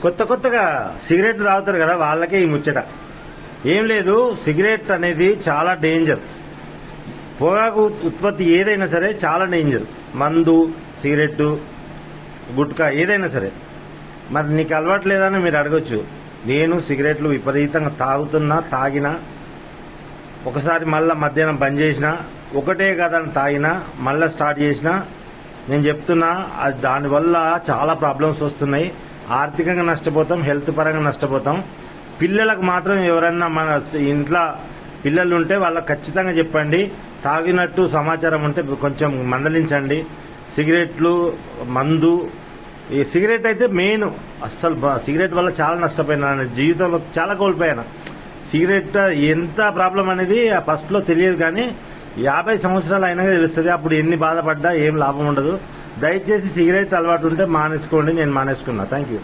కొత్తగా సిగరెట్ తాగుతారు కదా, వాళ్ళకే ఈ ముచ్చట. ఏం లేదు, సిగరెట్ అనేది చాలా డేంజర్. పొగాకు ఉత్పత్తి ఏదైనా సరే చాలా డేంజర్. మందు, సిగరెట్టు, గుట్కా ఏదైనా సరే. మరి నీకు అలవాటు లేదని మీరు అడగొచ్చు. నేను సిగరెట్లు విపరీతంగా తాగినా, ఒకసారి మళ్ళీ మధ్యాహ్నం బంద్ చేసినా, ఒకటే కదని తాగినా, మళ్ళీ స్టార్ట్ చేసినా, నేను చెప్తున్నా దానివల్ల చాలా ప్రాబ్లమ్స్ వస్తున్నాయి. ఆర్థికంగా నష్టపోతాం, హెల్త్ పరంగా నష్టపోతాం. పిల్లలకు మాత్రం ఎవరన్నా మన ఇంట్లో పిల్లలు ఉంటే వాళ్ళకి ఖచ్చితంగా చెప్పండి. తాగినట్టు సమాచారం ఉంటే కొంచెం మందలించండి. సిగరెట్లు, మందు, ఈ సిగరెట్ అయితే మెయిన్. అస్సలు సిగరెట్ వల్ల చాలా నష్టపోయినా, జీవితంలో చాలా కోల్పోయాను. సిగరెట్ ఎంత ప్రాబ్లం అనేది ఫస్ట్లో తెలియదు, కానీ 50 సంవత్సరాలు అయినాక తెలుస్తుంది. అప్పుడు ఎన్ని బాధపడ్డా ఏం లాభం ఉండదు. దయచేసి సిగరెట్ అలవాటు ఉంటే మానేసుకోండి. నేను మానేసుకున్నా. Thank you.